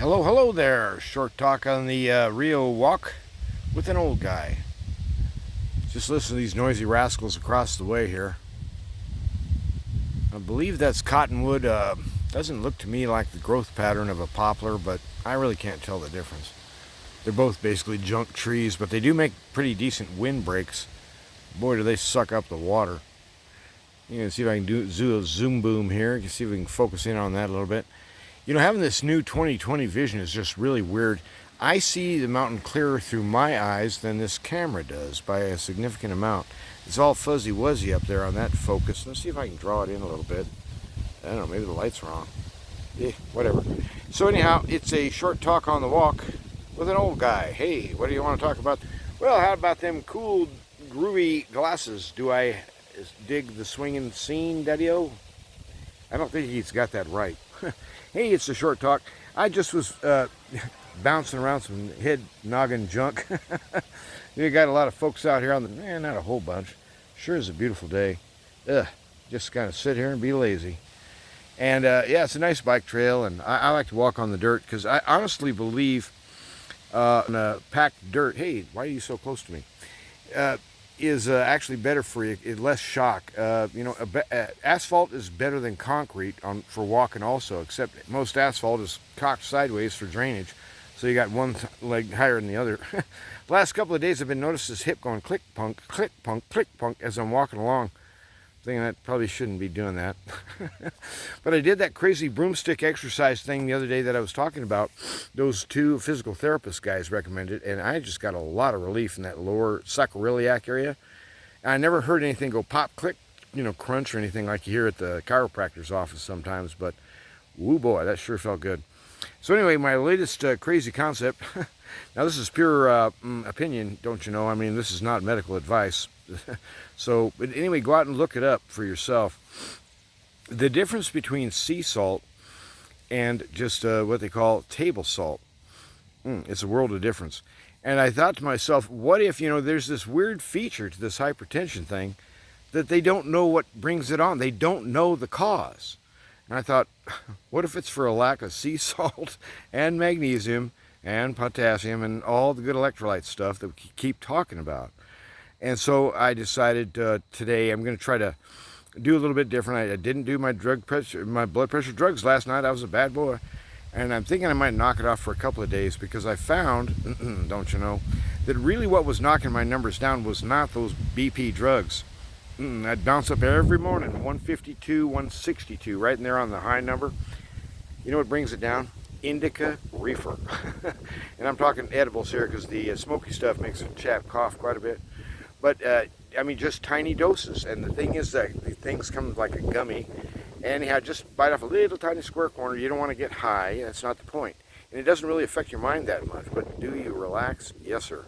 Hello there. Short talk on the Rio walk with an old guy. Just listen to these noisy rascals across the way here. I believe that's cottonwood. Doesn't look to me like the growth pattern of a poplar, but I really can't tell the difference. They're both basically junk trees, but they do make pretty decent wind breaks. Boy, do they suck up the water. You can see if I can do a zoom boom here. You can see if we can focus in on that a little bit. You know, having this new 2020 vision is just really weird. I see the mountain clearer through my eyes than this camera does by a significant amount. It's all fuzzy wuzzy up there on that focus. Let's see if I can draw it in a little bit. I don't know, maybe the light's wrong. Whatever. So anyhow, it's a short talk on the walk with an old guy. Hey, what do you want to talk about? Well, how about them cool, groovy glasses? Do I dig the swinging scene, Daddy-O? I don't think he's got that right. Hey, it's a short talk. I just was bouncing around some head noggin junk. You got a lot of folks out here on the, not a whole bunch. Sure is a beautiful day. Just kind of sit here and be lazy. And yeah, it's a nice bike trail, and I like to walk on the dirt because I honestly believe in packed dirt. Hey, why are you so close to me? Is actually better for you, less shock. Asphalt is better than concrete for walking also, except most asphalt is cocked sideways for drainage, so you got one leg higher than the other. The last couple of days I've been noticing this hip going click punk, click punk, click punk as I'm walking along. Thinking that probably shouldn't be doing that. But I did that crazy broomstick exercise thing the other day that I was talking about. Those two physical therapist guys recommended, and I just got a lot of relief in that lower sacroiliac area. And I never heard anything go pop, click, crunch or anything like you hear at the chiropractor's office sometimes, but woo boy, that sure felt good. So anyway, my latest crazy concept, now this is pure opinion, don't you know? I mean, this is not medical advice. So, but anyway, go out and look it up for yourself. The difference between sea salt and just what they call table salt, it's a world of difference. And I thought to myself, what if, there's this weird feature to this hypertension thing that they don't know what brings it on. They don't know the cause. And I thought, what if it's for a lack of sea salt and magnesium and potassium and all the good electrolyte stuff that we keep talking about? And so I decided today I'm going to try to do a little bit different. I didn't do my blood pressure drugs last night. I was a bad boy. And I'm thinking I might knock it off for a couple of days because I found, don't you know, that really what was knocking my numbers down was not those BP drugs. I'd bounce up every morning, 152, 162, right in there on the high number. You know what brings it down? Indica reefer. And I'm talking edibles here because the smoky stuff makes a chap cough quite a bit. But, I mean, just tiny doses. And the thing is that the things come like a gummy. Anyhow, just bite off a little tiny square corner. You don't want to get high. That's not the point. And it doesn't really affect your mind that much. But do you relax? Yes, sir.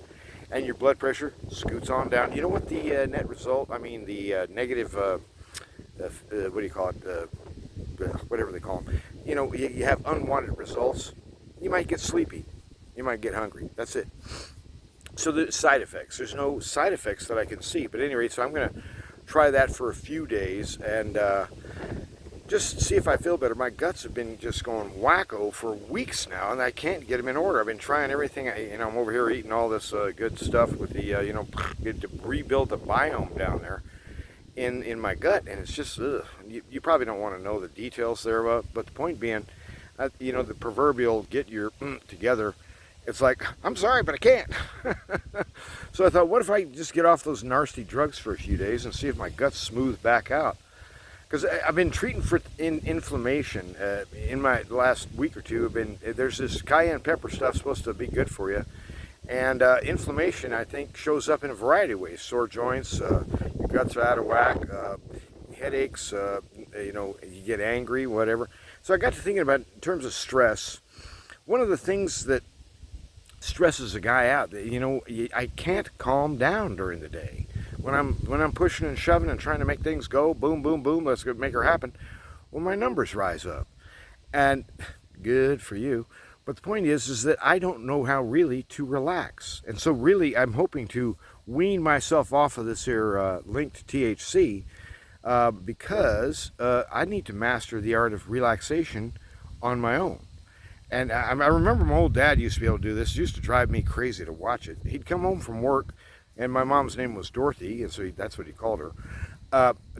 And your blood pressure scoots on down. You know what the net result, the negative, what do you call it? Whatever they call them. You have unwanted results. You might get sleepy. You might get hungry. That's it. So the side effects, there's no side effects that I can see. But at any rate, so I'm going to try that for a few days and just see if I feel better. My guts have been just going wacko for weeks now, and I can't get them in order. I've been trying everything. I'm over here eating all this good stuff with the, to rebuild the biome down there in my gut, and it's just, you probably don't want to know the details there, but the point being, the proverbial get your together. It's like, I'm sorry, but I can't. So I thought, what if I just get off those nasty drugs for a few days and see if my guts smooth back out? Because I've been treating for inflammation in my last week or two. There's this cayenne pepper stuff supposed to be good for you. And inflammation, I think, shows up in a variety of ways. Sore joints, your guts are out of whack, headaches, you get angry, whatever. So I got to thinking about, in terms of stress, one of the things that stresses a guy out, I can't calm down during the day. When I'm pushing and shoving and trying to make things go, boom, boom, boom, let's go make her happen, well, my numbers rise up. And good for you. But the point is that I don't know how really to relax. And so really I'm hoping to wean myself off of this here linked THC because I need to master the art of relaxation on my own. And I remember my old dad used to be able to do this. It used to drive me crazy to watch it. He'd come home from work, and my mom's name was Dorothy, and so that's what he called her.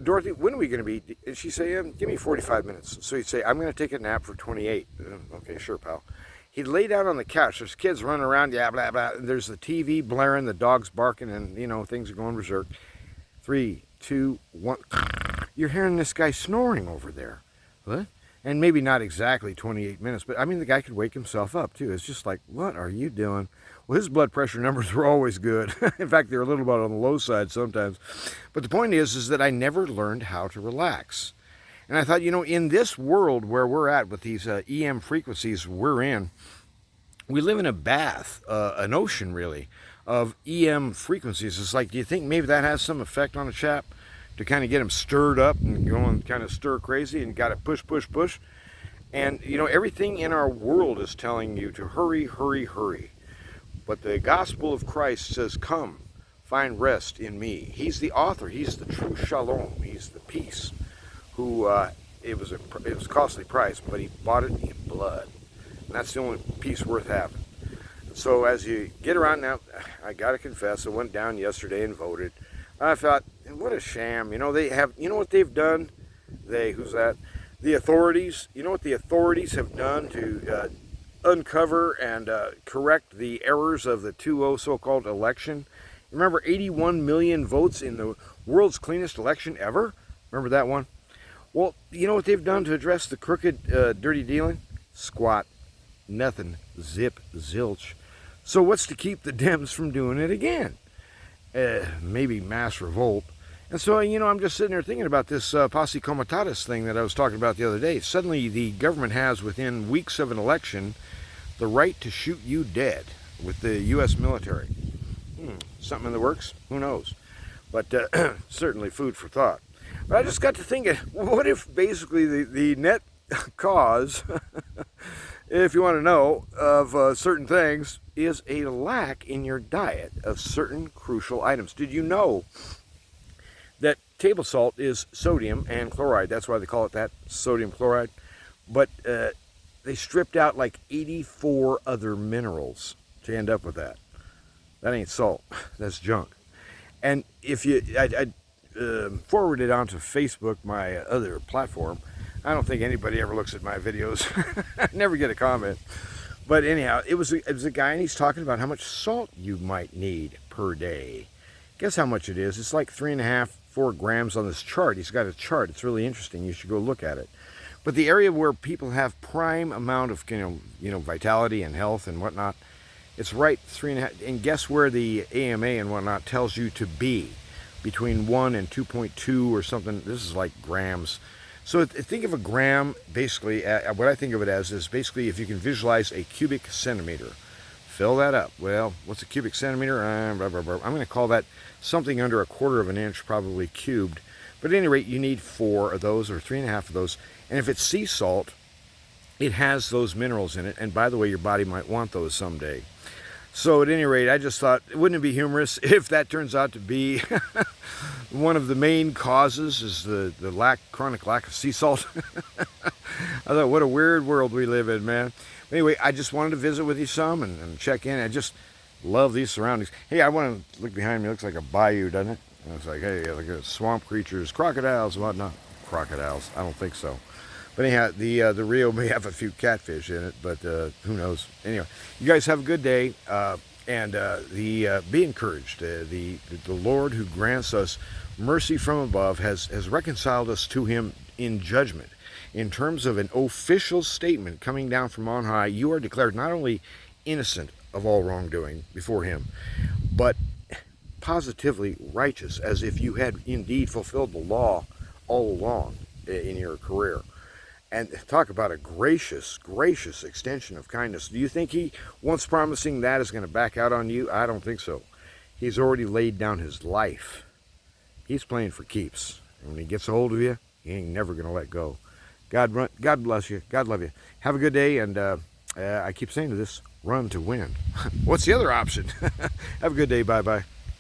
Dorothy, when are we going to be? And she'd say, give me 45 minutes. So he'd say, I'm going to take a nap for 28. Okay, sure, pal. He'd lay down on the couch. There's kids running around, yeah, blah, blah. There's the TV blaring, the dog's barking, and, things are going berserk. 3, 2, 1. You're hearing this guy snoring over there. What? And maybe not exactly 28 minutes, but I mean, the guy could wake himself up too. It's just like, what are you doing? Well, his blood pressure numbers were always good. In fact, they're a little bit on the low side sometimes. But the point is that I never learned how to relax. And I thought, in this world where we're at with these EM frequencies we're in, we live in a bath, an ocean really, of EM frequencies. It's like, do you think maybe that has some effect on a chap? To kind of get him stirred up and going kind of stir crazy and got to push, push, push. And, everything in our world is telling you to hurry, hurry, hurry. But the gospel of Christ says, come, find rest in me. He's the author. He's the true shalom. He's the peace who, it was a costly price, but he bought it in blood. And that's the only peace worth having. So as you get around now, I got to confess, I went down yesterday and voted. I thought, what a sham. They have, what they've done? Who's that? The authorities. You know what the authorities have done to uncover and correct the errors of the 2-0 so-called election? Remember 81 million votes in the world's cleanest election ever? Remember that one? Well, you know what they've done to address the crooked, dirty dealing? Squat. Nothing. Zip. Zilch. So what's to keep the Dems from doing it again? Maybe mass revolt. And so, I'm just sitting there thinking about this posse comitatus thing that I was talking about the other day. Suddenly, the government has, within weeks of an election, the right to shoot you dead with the U.S. military. Something in the works? Who knows? But certainly food for thought. But I just got to thinking, what if basically the net cause, if you want to know, of certain things is a lack in your diet of certain crucial items. Did you know that table salt is sodium and chloride? That's why they call it that, sodium chloride. But they stripped out like 84 other minerals to end up with that. That ain't salt. That's junk. And if I forwarded onto Facebook, my other platform. I don't think anybody ever looks at my videos. I never get a comment. But anyhow, it was a guy, and he's talking about how much salt you might need per day. Guess how much it is? It's like 3.5, 4 grams on this chart. He's got a chart. It's really interesting. You should go look at it. But the area where people have prime amount of vitality and health and whatnot, it's right 3.5. And guess where the AMA and whatnot tells you to be? Between 1 and 2.2 or something. This is like grams. So think of a gram, basically, what I think of it as is basically if you can visualize a cubic centimeter. Fill that up. Well, what's a cubic centimeter? I'm going to call that something under 1/4 of an inch, probably cubed. But at any rate, you need 4 of those or 3.5 of those. And if it's sea salt, it has those minerals in it. And by the way, your body might want those someday. So at any rate, I just thought, wouldn't it be humorous if that turns out to be one of the main causes is the chronic lack of sea salt? I thought, what a weird world we live in, man. Anyway, I just wanted to visit with you some and check in. I just love these surroundings. Hey, I want to look behind me. It looks like a bayou, doesn't it? And it's like, hey, look at swamp creatures, crocodiles and whatnot. Crocodiles? I don't think so. But anyhow, the Rio may have a few catfish in it, but who knows? Anyway, you guys have a good day, and be encouraged. The Lord who grants us mercy from above has reconciled us to Him in judgment. In terms of an official statement coming down from on high, you are declared not only innocent of all wrongdoing before Him, but positively righteous, as if you had indeed fulfilled the law all along in your career. And talk about a gracious, gracious extension of kindness. Do you think He, once promising that, is going to back out on you? I don't think so. He's already laid down His life. He's playing for keeps. And when He gets a hold of you, He ain't never going to let go. God bless you. God love you. Have a good day. And I keep saying to this, run to win. What's the other option? Have a good day. Bye-bye.